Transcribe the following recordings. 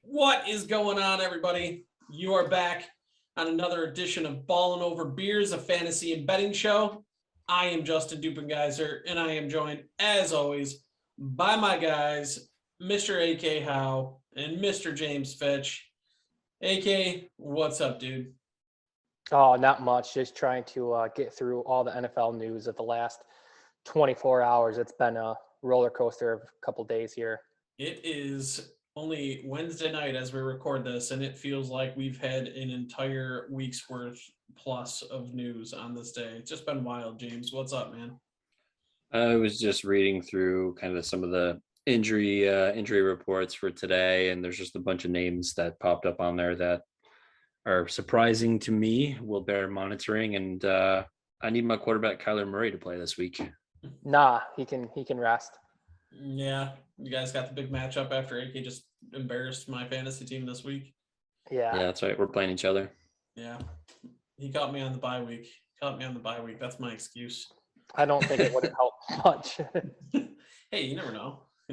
What is going on, everybody? You are back on another edition of Ballin Over Beers, a fantasy and betting show. I am Justin Dueppengiesser, and I am joined, as always, by my guys, Mr. AK Howe and Mr. James Fitch. AK, what's up, dude? Oh, not much. Just trying to get through all the NFL news of the last 24 hours. It's been a roller coaster of a couple days here. It is only Wednesday night as we record this, and it feels like we've had an entire week's worth plus of news on this day. It's just been wild. James, what's up, man? I was just reading through kind of some of the injury reports for today, and there's just a bunch of names that popped up on there that are surprising to me. Will bear monitoring, and I need my quarterback Kyler Murray to play this week. Nah, he can rest. Yeah, you guys got the big matchup after AK just embarrassed my fantasy team this week. Yeah, that's right. We're playing each other. Yeah, he caught me on the bye week. That's my excuse. I don't think it would have helped much. Hey, you never know. I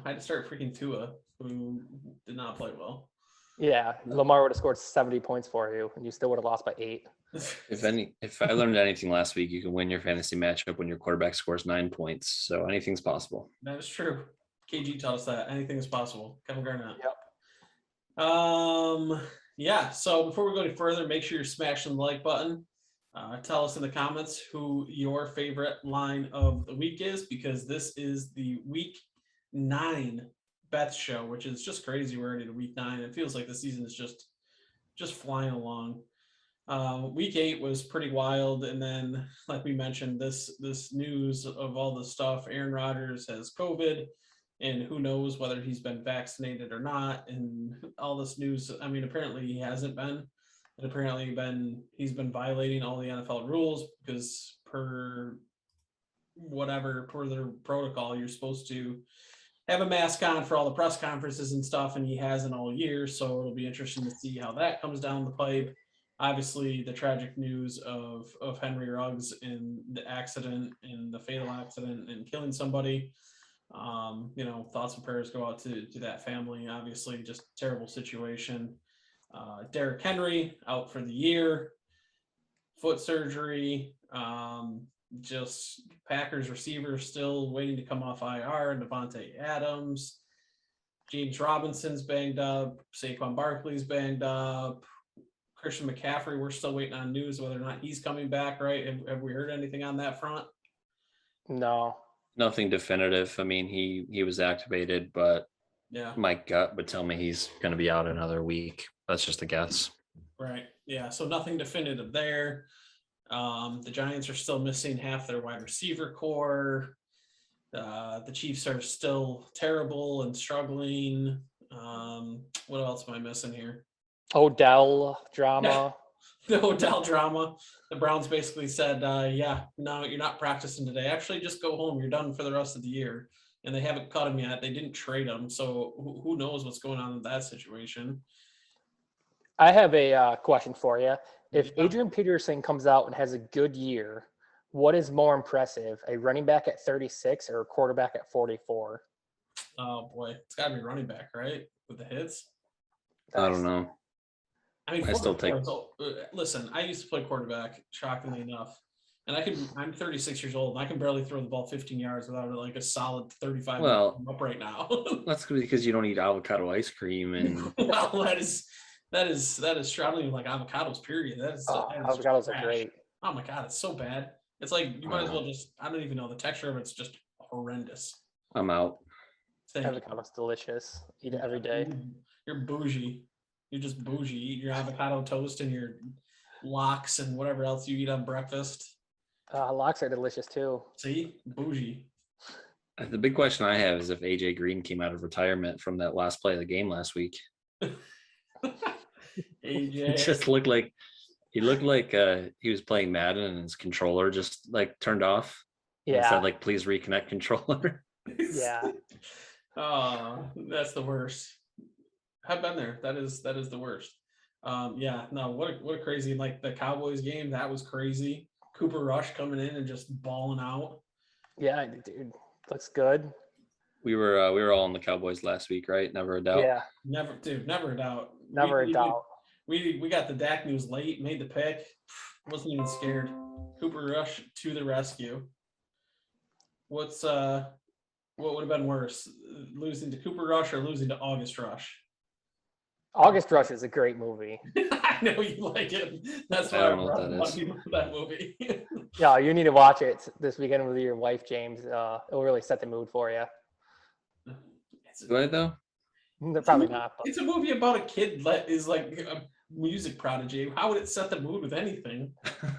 had to start freaking Tua, who did not play well. Yeah, Lamar would have scored 70 points for you, and you still would have lost by 8. If I learned anything last week, you can win your fantasy matchup when your quarterback scores 9 points. So anything's possible. That is true. KG taught us that anything is possible. Kevin Garnett. Yep. Yeah. So before we go any further, make sure you're smashing the like button. Tell us in the comments who your favorite line of the week is, because this is the week 9 bets show, which is just crazy. We're already to week 9. It feels like the season is just flying along. Week 8 was pretty wild, and then, like we mentioned, this news of all this stuff. Aaron Rodgers has COVID, and who knows whether he's been vaccinated or not, and all this news. I mean, apparently he hasn't been, and apparently he's been violating all the NFL rules, because per their protocol, you're supposed to have a mask on for all the press conferences and stuff, and he hasn't all year. So it'll be interesting to see how that comes down the pipe. Obviously, the tragic news of Henry Ruggs in the accident, in the fatal accident, and killing somebody. Thoughts and prayers go out to that family. Obviously, just terrible situation. Derrick Henry out for the year, foot surgery. Just Packers receivers still waiting to come off IR. Devontae Adams, James Robinson's banged up. Saquon Barkley's banged up. Christian McCaffrey, we're still waiting on news whether or not he's coming back, right? Have we heard anything on that front? No. Nothing definitive. I mean, he was activated, but yeah, my gut would tell me he's going to be out another week. That's just a guess. Right. Yeah. So nothing definitive there. The Giants are still missing half their wide receiver core. The Chiefs are still terrible and struggling. What else am I missing here? Odell drama. The Odell drama. The Browns basically said, no, you're not practicing today. Actually, just go home. You're done for the rest of the year. And they haven't cut him yet. They didn't trade him. So who knows what's going on in that situation. I have a question for you. If Adrian Peterson comes out and has a good year, what is more impressive, a running back at 36 or a quarterback at 44? Oh, boy. It's got to be running back, right? With the hits? I don't know. I mean, listen, I used to play quarterback, shockingly enough. And I'm 36 years old, and I can barely throw the ball 15 yards without like a solid 35 up right now. That's because you don't eat avocado ice cream. And well, that is I don't even like avocados, period. Avocados are great. Oh my God, it's so bad. It's like you might as well I don't even know, the texture of it's just horrendous. I'm out. Avocado's delicious. Eat it every day. You're bougie. You're just bougie. You eat your avocado toast and your lox and whatever else you eat on breakfast. Lox are delicious too. See? Bougie. The big question I have is if AJ Green came out of retirement from that last play of the game last week. AJ just looked like he was playing Madden and his controller just like turned off. Yeah. It said like, please reconnect controller. Yeah. Oh, that's the worst. I've been there. That is the worst. What a crazy, like the Cowboys game. That was crazy. Cooper Rush coming in and just balling out. Yeah, dude, looks good. We were all on the Cowboys last week, right? Never a doubt. Yeah, Never, dude, never a doubt. never a doubt. We got the Dak news late, made the pick. Wasn't even scared. Cooper Rush to the rescue. What would have been worse, losing to Cooper Rush or losing to August Rush? August Rush is a great movie. I know you like it. That's why I I don't know what brought that is. you to that movie. Yeah, you need to watch it this weekend with your wife, James. It'll really set the mood for you. Do I though? Probably not, but It's a movie about a kid that is like a music prodigy. How would it set the mood with anything?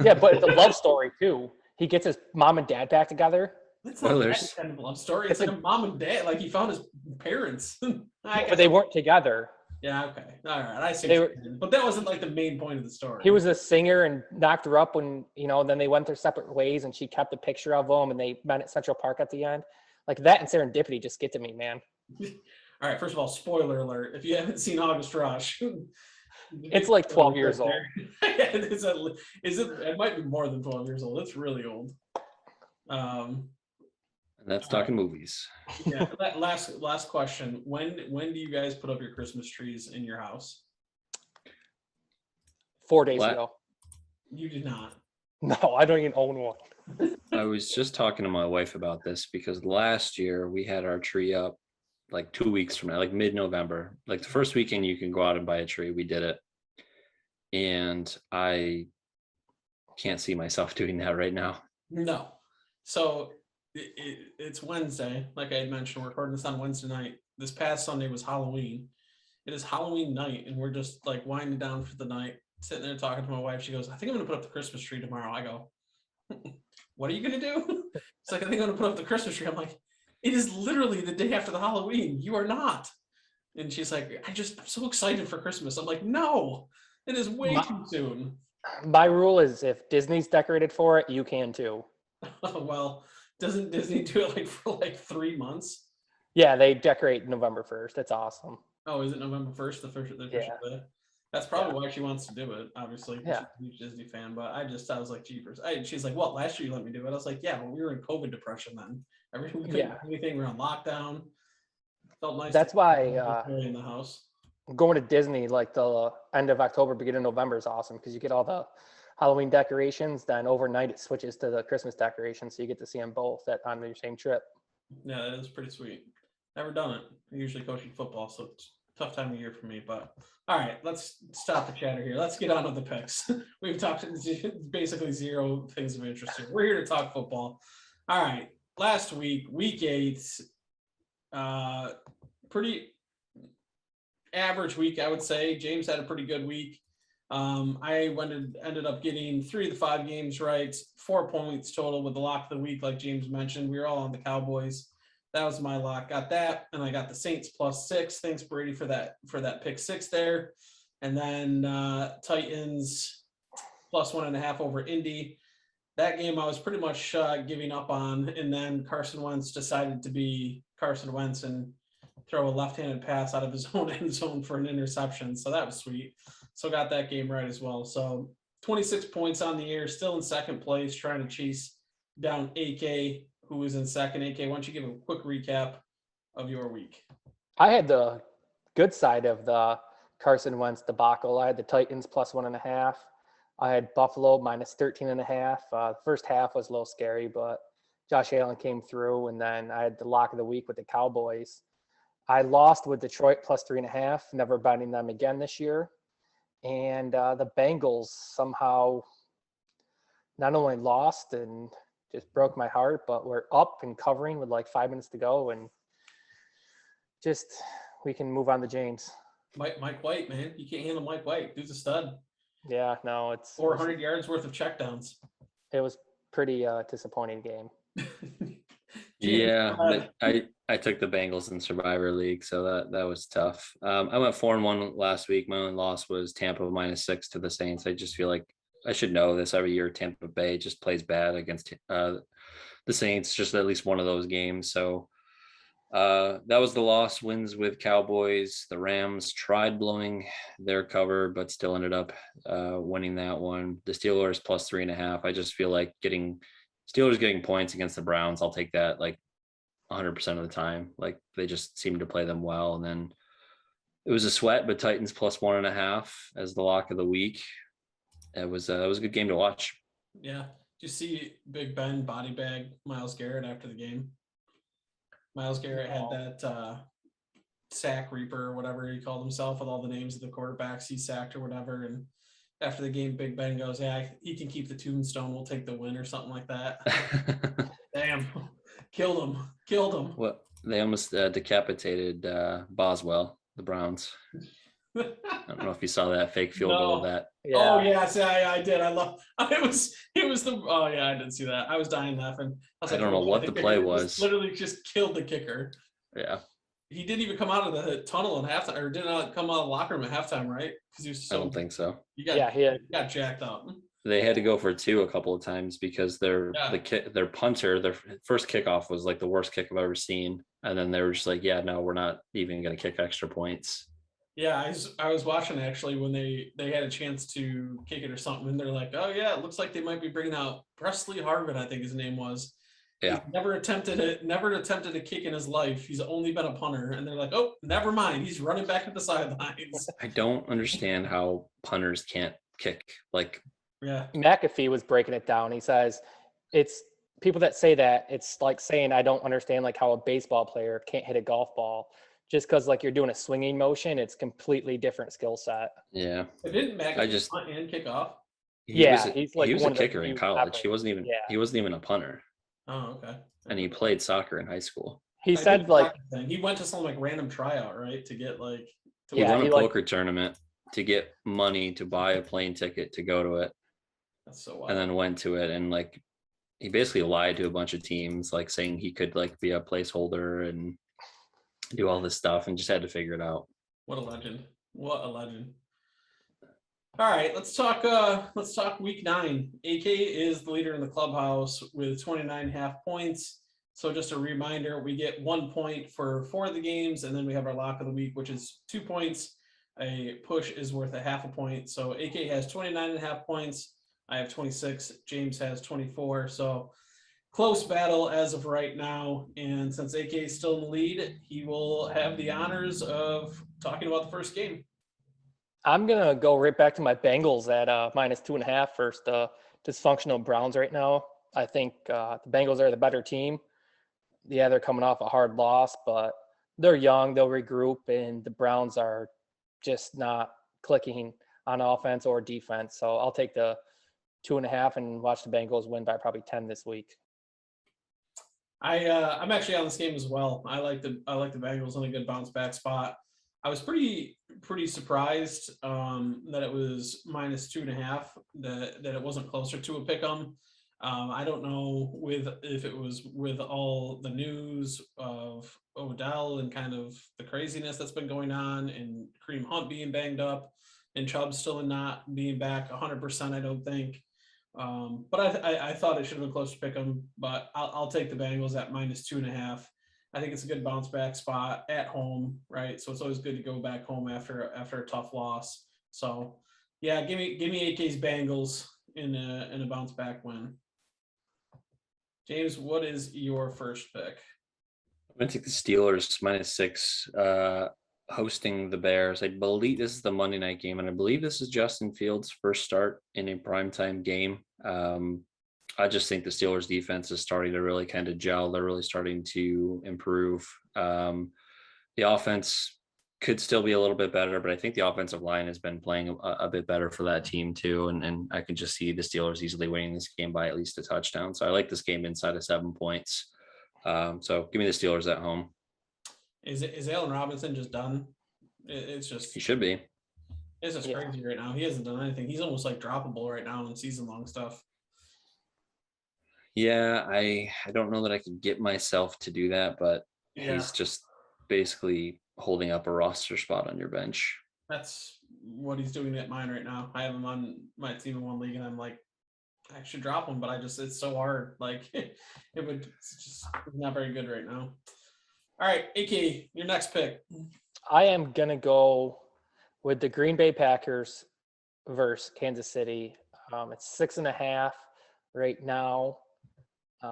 yeah, but it's a love story too. He gets his mom and dad back together. It's not that Spoilers. kind of love story. It's like a mom and dad. Like he found his parents. But they weren't together. Yeah, okay. All right. I see. They what were- you're saying. But that wasn't like the main point of the story. He was a singer and knocked her up when, then they went their separate ways and she kept a picture of him and they met at Central Park at the end. Like that and serendipity just get to me, man. All right. First of all, spoiler alert. If you haven't seen August Rush, It's like 12 years old. Is it? It might be more than 12 years old. It's really old. And that's talking movies. Yeah. Last question. When do you guys put up your Christmas trees in your house? 4 days What? ago. You did not. No, I don't even own one. I was just talking to my wife about this because last year we had our tree up like 2 weeks from now, like mid-November. Like the first weekend you can go out and buy a tree. We did it. And I can't see myself doing that right now. No. So it's Wednesday. Like I had mentioned, we're recording this on Wednesday night. This past Sunday was Halloween. It is Halloween night, and we're just like winding down for the night, sitting there talking to my wife. She goes, I think I'm going to put up the Christmas tree tomorrow. I go, what are you going to do? It's like, I think I'm going to put up the Christmas tree. I'm like, it is literally the day after the Halloween. You are not. And she's like, I'm so excited for Christmas. I'm like, no, it is way too soon. My rule is if Disney's decorated for it, you can too. Well, doesn't Disney do it like for like 3 months? Yeah, they decorate November 1st. That's awesome. Oh, is it November 1st, the first Yeah. day? That's probably why she wants to do it, obviously. 'Cause Yeah. she's a huge Disney fan, but I was like, jeepers. She's like, well, last year you let me do it. I was like, yeah, but we were in COVID depression then. We couldn't do anything. We were on lockdown. Felt nice. That's why in the house. going to Disney like the end of October, beginning of November is awesome because you get all the Halloween decorations. Then overnight it switches to the Christmas decorations, so you get to see them both on your same trip. Yeah, that is pretty sweet. Never done it. I usually coaching football, so it's a tough time of year for me. But all right, let's stop the chatter here. Let's get on with the picks. We've talked basically zero things of interest here. We're here to talk football. All right, last week, week 8, pretty average week, I would say. James had a pretty good week. I ended up getting 3 of the 5 games right, 4 points total with the lock of the week, like James mentioned. We were all on the Cowboys. That was my lock. Got that, and I got the Saints +6. Thanks, Brady, for that pick 6 there. And then Titans +1.5 over Indy. That game I was pretty much giving up on, and then Carson Wentz decided to be Carson Wentz and throw a left-handed pass out of his own end zone for an interception. So that was sweet. So got that game right as well. So 26 points on the year, still in second place, trying to chase down AK, who was in second. AK, why don't you give a quick recap of your week? I had the good side of the Carson Wentz debacle. I had the Titans +1.5. I had Buffalo -13.5. The first half was a little scary, but Josh Allen came through, and then I had the lock of the week with the Cowboys. I lost with Detroit +3.5, never betting them again this year. And the Bengals somehow not only lost and just broke my heart, but we're up and covering with like 5 minutes to go, and just we can move on to James. Mike White, man, you can't handle Mike White. Dude's a stud. Yeah, no, it's 400 yards worth of checkdowns. It was pretty disappointing game. Yeah, but I took the Bengals in Survivor League, so that was tough. I went 4-1 last week. My only loss was Tampa -6 to the Saints. I just feel like I should know this every year. Tampa Bay just plays bad against the Saints, just at least one of those games. So That was the loss. Wins with Cowboys. The Rams tried blowing their cover, but still ended up winning that one. The Steelers plus 3.5. I just feel like Steelers getting points against the Browns. I'll take that like 100% of the time. Like they just seem to play them well. And then it was a sweat, but Titans plus 1.5 as the lock of the week. It was a good game to watch. Yeah. Did you see Big Ben body bag Myles Garrett after the game? Myles Garrett had that sack reaper or whatever he called himself with all the names of the quarterbacks he sacked or whatever. And after the game, Big Ben goes, "Yeah, he can keep the tombstone. We'll take the win," or something like that. Damn. Killed him. Well, they almost decapitated Boswell, the Browns. I don't know if you saw that fake field goal of that. Yeah. Oh yes, I did. I love it was the oh yeah, I didn't see that. I was dying laughing. I don't know what the play was. Literally just killed the kicker. Yeah. He didn't even come out of the tunnel at halftime, or did not come out of the locker room at halftime, right? Because he was so I don't think so. he got jacked up. They had to go for 2 a couple of times because their punter, their first kickoff was like the worst kick I've ever seen. And then they were just like, yeah, no, we're not even going to kick extra points. Yeah, I was watching actually when they had a chance to kick it or something, and they're like, "Oh yeah, it looks like they might be bringing out Presley Harvin, I think his name was." Yeah. He's never attempted a kick in his life. He's only been a punter, and they're like, "Oh, never mind. He's running back at the sidelines." I don't understand how punters can't kick. Like, yeah, McAfee was breaking it down. He says it's people that say that it's like saying I don't understand like how a baseball player can't hit a golf ball. Just because like you're doing a swinging motion, it's completely different skill set. yeah. But didn't McAfee punt and kick off? He was a kicker in college. He wasn't even a punter. Oh, okay. And he played soccer in high school. He said like he went to some like random tryout, right? To get like he won a poker tournament to get money to buy a plane ticket to go to it. That's so wild. And then went to it, and like he basically lied to a bunch of teams, like saying he could like be a placeholder and do all this stuff, and just had to figure it out. What a legend. All right, let's talk week 9. AK is the leader in the clubhouse with 29.5 points. So just a reminder, we get 1 point for 4 of the games, and then we have our lock of the week, which is 2 points. A push is worth 0.5 point. So AK has 29.5 points. I have 26. James has 24. So close battle as of right now. And since AK is still in the lead, he will have the honors of talking about the first game. I'm going to go right back to my Bengals at -2.5 versus the dysfunctional Browns right now. I think the Bengals are the better team. Yeah, they're coming off a hard loss, but they're young. They'll regroup, and the Browns are just not clicking on offense or defense. So I'll take the 2.5 and watch the Bengals win by probably 10 this week. I'm actually on this game as well. I like the Bengals in a good bounce back spot. I was pretty surprised that it was -2.5, that it wasn't closer to a pick 'em. I don't know if it was with all the news of Odell and kind of the craziness that's been going on, and Kareem Hunt being banged up, and Chubb still not being back 100%. I don't think. But I thought it should have been close to pick 'em, but I'll take the Bengals at -2.5. I think it's a good bounce back spot at home, right? So it's always good to go back home after a tough loss. So yeah, give me AK's Bengals in a bounce back win. James, what is your first pick? I'm gonna take the Steelers -6, hosting the Bears. I believe this is the Monday night game, and I believe this is Justin Fields' first start in a primetime game. I just think the Steelers defense is starting to really kind of gel. They're really starting to improve. The offense could still be a little bit better, but I think the offensive line has been playing a bit better for that team too. And I can just see the Steelers easily winning this game by at least a touchdown. So I like this game inside of 7 points. So give me the Steelers at home. Is Allen Robinson just done? It's just he should be. It's just crazy right now. He hasn't done anything. He's almost like droppable right now in season long stuff. Yeah, I don't know that I could get myself to do that, but he's just basically holding up a roster spot on your bench. That's what he's doing at mine right now. I have him on my team in one league, and I'm like, I should drop him, but it's so hard. Like it's just not very good right now. All right, AK, your next pick. I am going to go with the Green Bay Packers versus Kansas City. It's 6.5 right now.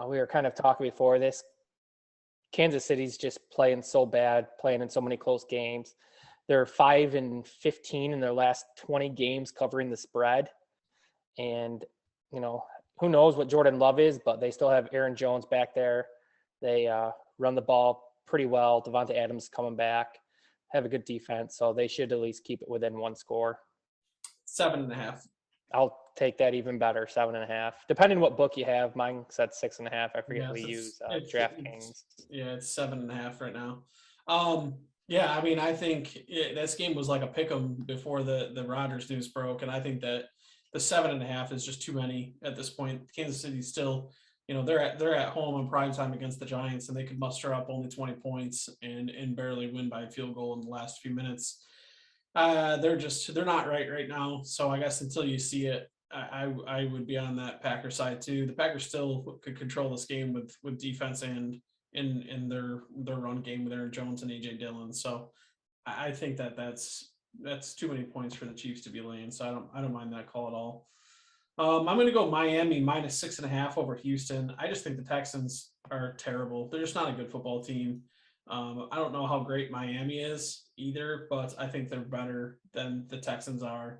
We were kind of talking before this. Kansas City's just playing so bad, playing in so many close games. They're 5-15 in their last 20 games covering the spread. And, who knows what Jordan Love is, but they still have Aaron Jones back there. They run the ball pretty well. Devontae Adams coming back, have a good defense. So they should at least keep it within one score. 7.5. I'll take that even better, 7.5. Depending what book you have, mine said 6.5. I forget we use DraftKings. It's 7.5 right now. Yeah, I mean, I think this game was like a pick 'em before the Rodgers news broke, and I think that the 7.5 is just too many at this point. Kansas City still, they're at home on prime time against the Giants, and they could muster up only 20 points and barely win by a field goal in the last few minutes. They're not right now. So I guess until you see it, I would be on that Packer side too. The Packers still could control this game with defense and in their run game with Aaron Jones and AJ Dillon. So I think that's too many points for the Chiefs to be laying. So I don't mind that call at all. I'm going to go Miami minus 6.5 over Houston. I just think the Texans are terrible. They're just not a good football team. I don't know how great Miami is either, but I think they're better than the Texans are.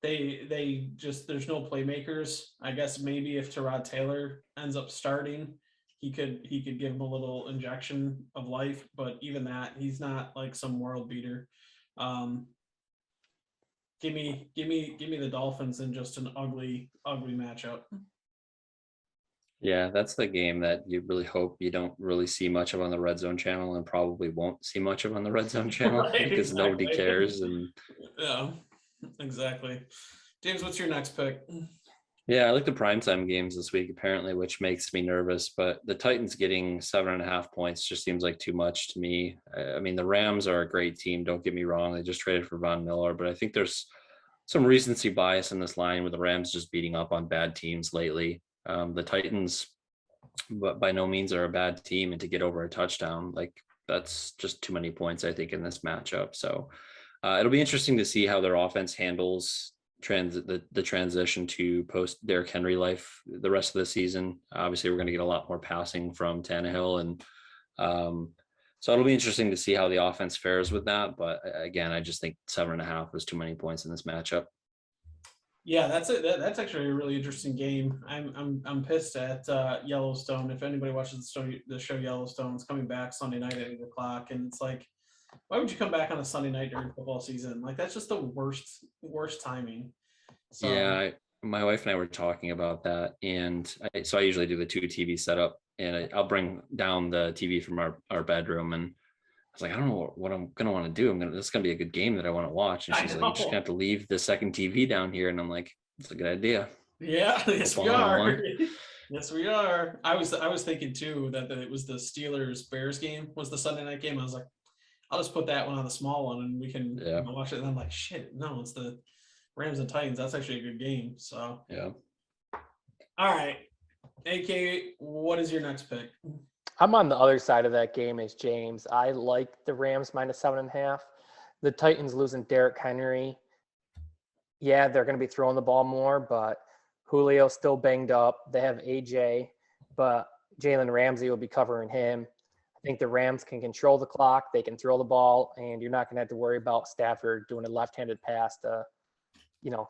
They just, there's no playmakers. I guess maybe if Tyrod Taylor ends up starting, he could give him a little injection of life, but even that, he's not like some world beater. Give me the Dolphins in just an ugly matchup. Yeah, that's the game that you really hope you don't really see much of on the Red Zone channel, and probably won't see much of on the Red Zone channel Right, because nobody exactly. cares. And Yeah, exactly. James, what's your next pick? yeah, I like the primetime games this week apparently, which makes me nervous. But the Titans getting 7.5 points just seems like too much to me. I mean, the Rams are a great team. Don't get me wrong; they just traded for Von Miller, but I think there's some recency bias in this line with the Rams just beating up on bad teams lately. The Titans, but by no means are a bad team, and to get over a touchdown, like that's just too many points, I think, in this matchup. So it'll be interesting to see how their offense handles the transition to post Derrick Henry life the rest of the season. Obviously, we're going to get a lot more passing from Tannehill, and so it'll be interesting to see how the offense fares with that. But again, I just think 7.5 was too many points in this matchup. Yeah, that's it. That's actually a really interesting game. I'm pissed at Yellowstone. If anybody watches the show Yellowstone, it's coming back Sunday night at 8:00, and it's like, why would you come back on a Sunday night during football season? Like that's just the worst timing. So Yeah, my wife and I were talking about that, and so I usually do the 2 TV setup, and I'll bring down the TV from our bedroom, and I was like, I don't know what I'm gonna want to do. This is gonna be a good game that I want to watch. And she's like, you're just gonna have to leave the second TV down here. And I'm like, it's a good idea. Yeah, yes we Football are. Yes, we are. I was thinking too that it was the Steelers Bears game was the Sunday night game. I was like, I'll just put that one on the small one and we can watch it. And I'm like, shit, no, it's the Rams and Titans. That's actually a good game. So yeah. All right, AK, what is your next pick? I'm on the other side of that game as James. I like the Rams minus 7.5. The Titans losing Derrick Henry. Yeah, they're going to be throwing the ball more, but Julio's still banged up. They have AJ, but Jalen Ramsey will be covering him. I think the Rams can control the clock. They can throw the ball, and you're not going to have to worry about Stafford doing a left-handed pass to,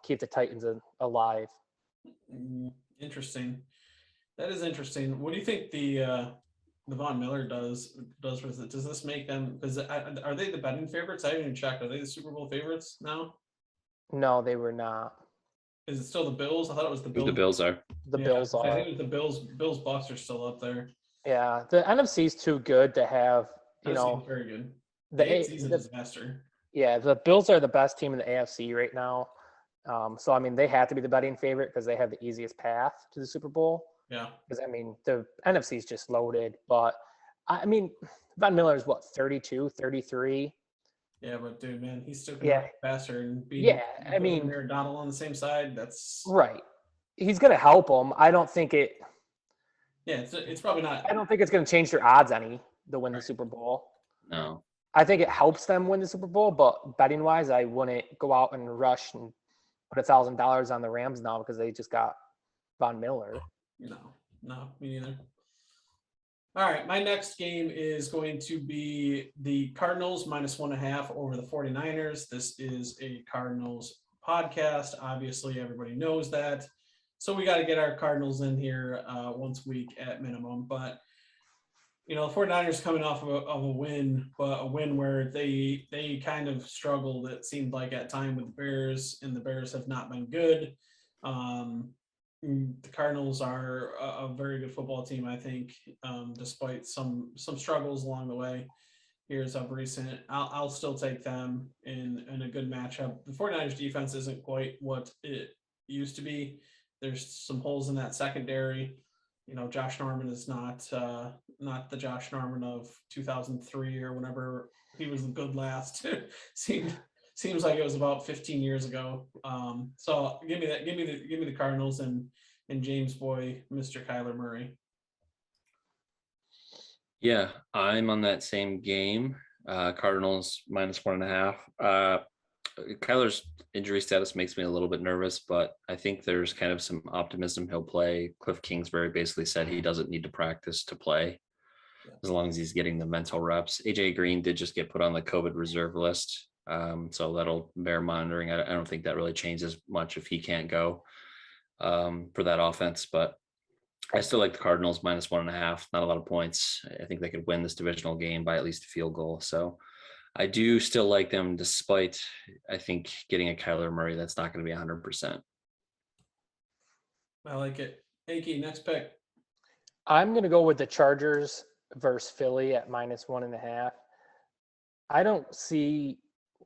keep the Titans alive. Interesting. That is interesting. What do you think the Von Miller does with it? Does this make them? Because are they the betting favorites? I haven't even checked. Are they the Super Bowl favorites now? No, they were not. Is it still the Bills? I thought it was the Bills. The Bills are. The Bills are. I think it was the Bills. Bills Bucks are still up there. Yeah, the NFC is too good to have. Very good. The AFC is a disaster. Yeah, the Bills are the best team in the AFC right now. So I mean, they have to be the betting favorite because they have the easiest path to the Super Bowl. Yeah. Because I mean, the NFC is just loaded. But I mean, Von Miller is what, 32, 33. Yeah, but dude, man, he's still faster and I mean, Donald on the same side. That's right. He's going to help them. I don't think it. Yeah, it's probably not. I don't think it's going to change their odds any. to win the Super Bowl. No. I think it helps them win the Super Bowl, but betting wise, I wouldn't go out and rush and put $1,000 on the Rams now because they just got Von Miller. No, me neither. All right, my next game is going to be the Cardinals -1.5 over the 49ers. This is a Cardinals podcast. Obviously, everybody knows that. So we got to get our Cardinals in here once a week at minimum. But, the 49ers coming off of a win, but a win where they kind of struggled, it seemed like, at time with the Bears, and the Bears have not been good. The Cardinals are a very good football team, I think, despite some struggles along the way here as of recent. I'll still take them in a good matchup. The 49ers defense isn't quite what it used to be. There's some holes in that secondary. Josh Norman is not the Josh Norman of 2003 or whenever he was good last. Seems like it was about 15 years ago. So give me the Cardinals and James Boy, Mr. Kyler Murray. Yeah, I'm on that same game. Cardinals -1.5. Kyler's injury status makes me a little bit nervous, but I think there's kind of some optimism he'll play. Cliff Kingsbury basically said he doesn't need to practice to play as long as he's getting the mental reps. AJ Green did just get put on the COVID reserve list. So that'll bear monitoring. I don't think that really changes much if he can't go for that offense, but I still like the Cardinals -1.5. Not a lot of points. I think they could win this divisional game by at least a field goal. So I do still like them, despite, I think, getting a Kyler Murray that's not going to be 100%. I like it. AK, next pick. I'm going to go with the Chargers versus Philly at -1.5. I don't see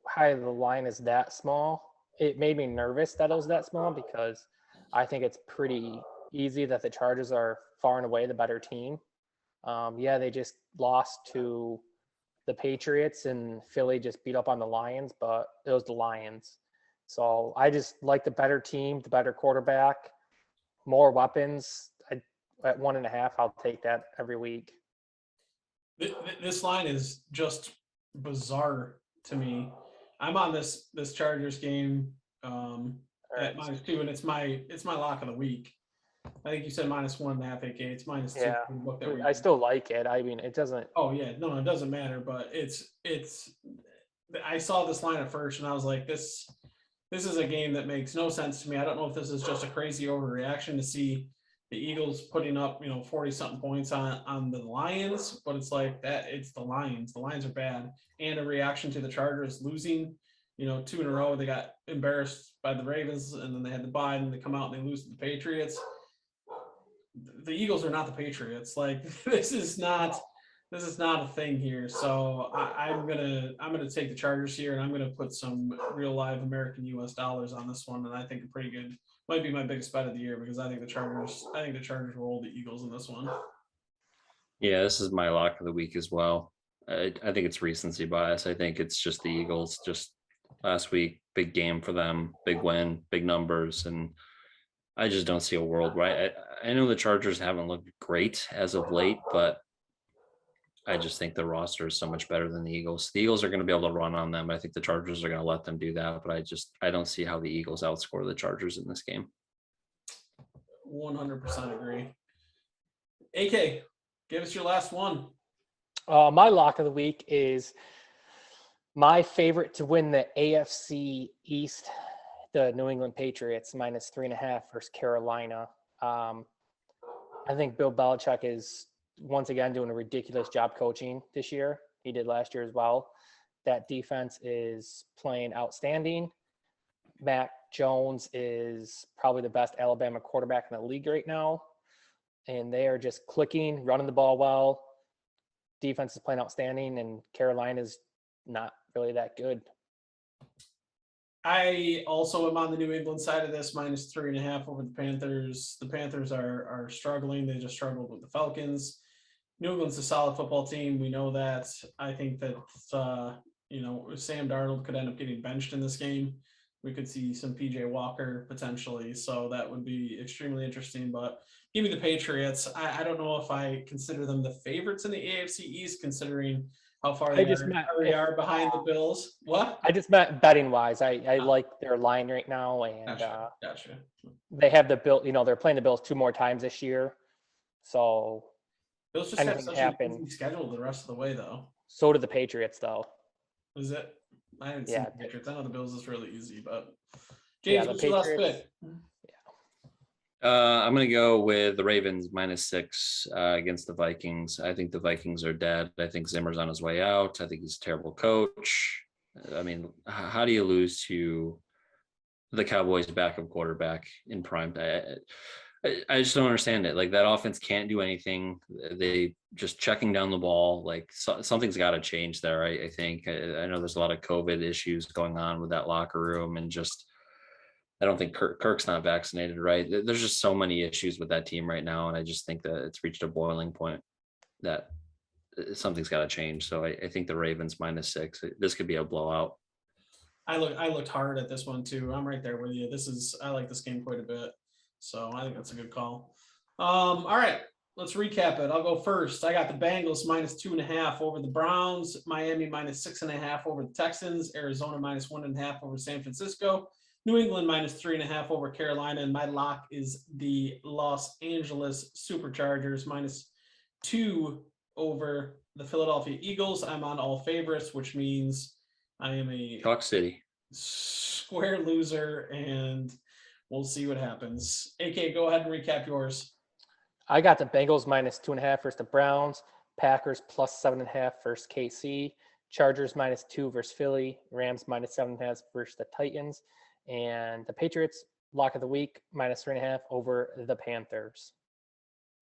how the line is that small. It made me nervous that it was that small because I think it's pretty easy that the Chargers are far and away the better team. They just lost to the Patriots and Philly just beat up on the Lions, but it was the Lions. So I just like the better team, the better quarterback, more weapons. At 1.5, I'll take that every week. This line is just bizarre to me. I'm on this Chargers game at -2, and it's my lock of the week. I think you said -1.5, AK. It's -2. Yeah, I still like it. I mean, it doesn't. Oh yeah, no, it doesn't matter. But it's. I saw this line at first, and I was like, this is a game that makes no sense to me. I don't know if this is just a crazy overreaction to see the Eagles putting up 40-something points on the Lions, but it's like that. It's the Lions. The Lions are bad, and a reaction to the Chargers losing. 2 in a row. They got embarrassed by the Ravens, and then they had the bye, and they come out and they lose to the Patriots. The Eagles are not the Patriots. Like this is not a thing here. So I'm gonna take the Chargers here, and I'm gonna put some real live American US dollars on this one, and I think a pretty good might be my biggest bet of the year because I think the Chargers will hold the Eagles in this one. Yeah, this is my lock of the week as well. I think it's recency bias. I think it's just the Eagles. Just last week, big game for them, big win, big numbers, and I just don't see a world where I know the Chargers haven't looked great as of late, but I just think the roster is so much better than the Eagles. The Eagles are going to be able to run on them. I think the Chargers are going to let them do that, but I don't see how the Eagles outscore the Chargers in this game. 100% agree. AK, give us your last one. My lock of the week is my favorite to win the AFC East, the New England Patriots -3.5 versus Carolina. I think Bill Belichick is once again doing a ridiculous job coaching this year. He did last year as well. That defense is playing outstanding. Mac Jones is probably the best Alabama quarterback in the league right now. And they are just clicking, running the ball well. Defense is playing outstanding, and Carolina's not really that good. I also am on the New England side of this, -3.5 over the Panthers. The Panthers are struggling. They just struggled with the Falcons. New England's a solid football team. We know that. I think that, Sam Darnold could end up getting benched in this game. We could see some PJ Walker potentially. So that would be extremely interesting. But Give me the Patriots. I don't know if I consider them the favorites in the AFC East, considering how far I just meant they are behind the Bills. What? I just meant betting wise. I like their line right now, and Gotcha. they have the Bill. They're playing the Bills 2 more times this year, so Bills just have anything such happen. an easy schedule the rest of the way, though. So do the Patriots, though. Is it? I haven't seen the Patriots. I know the Bills is really easy, but James, what's your last pick? I'm going to go with the Ravens -6 against the Vikings. I think the Vikings are dead. I think Zimmer's on his way out. I think he's a terrible coach. I mean, how do you lose to the Cowboys' backup quarterback in prime? I just don't understand it. Like, that offense can't do anything. They just checking down the ball. Like, something's got to change there. I think. I know there's a lot of COVID issues going on with that locker room, and just I don't think Kirk's not vaccinated, right? There's just so many issues with that team right now, and I just think that it's reached a boiling point that something's got to change. So I think the Ravens -6. This could be a blowout. I looked hard at this one too. I'm right there with you. I like this game quite a bit, so I think that's a good call. All right, let's recap it. I'll go first. I got the Bengals -2.5 over the Browns, Miami -6.5 over the Texans, Arizona -1.5 over San Francisco, New England -3.5 over Carolina, and my lock is the Los Angeles Superchargers -2 over the Philadelphia Eagles. I'm on all favorites, which means I am a Talk City square loser, and we'll see what happens. AK, go ahead and recap yours. I got the Bengals -2.5 versus the Browns, Packers +7.5 versus KC, Chargers -2 versus Philly, Rams -7.5 versus the Titans, and the Patriots lock of the week -3.5 over the Panthers.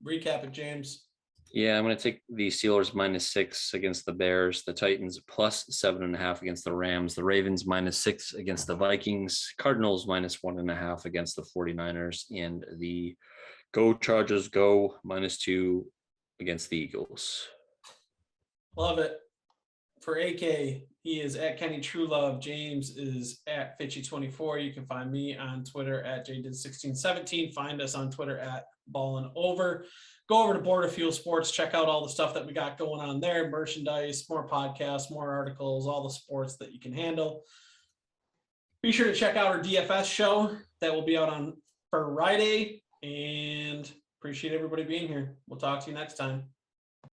Recap it, James. Yeah, I'm going to take the Steelers -6 against the Bears, the Titans +7.5 against the Rams, the Ravens -6 against the Vikings, Cardinals -1.5 against the 49ers, and the Go Chargers go -2 against the Eagles. Love it. For AK, he is at Kenny Truelove. James is at Fitchy24. You can find me on Twitter at JDid1617. Find us on Twitter at Ballin Over. Go over to Border Fuel Sports. Check out all the stuff that we got going on there. Merchandise, more podcasts, more articles, all the sports that you can handle. Be sure to check out our DFS show. That will be out on Friday. And appreciate everybody being here. We'll talk to you next time.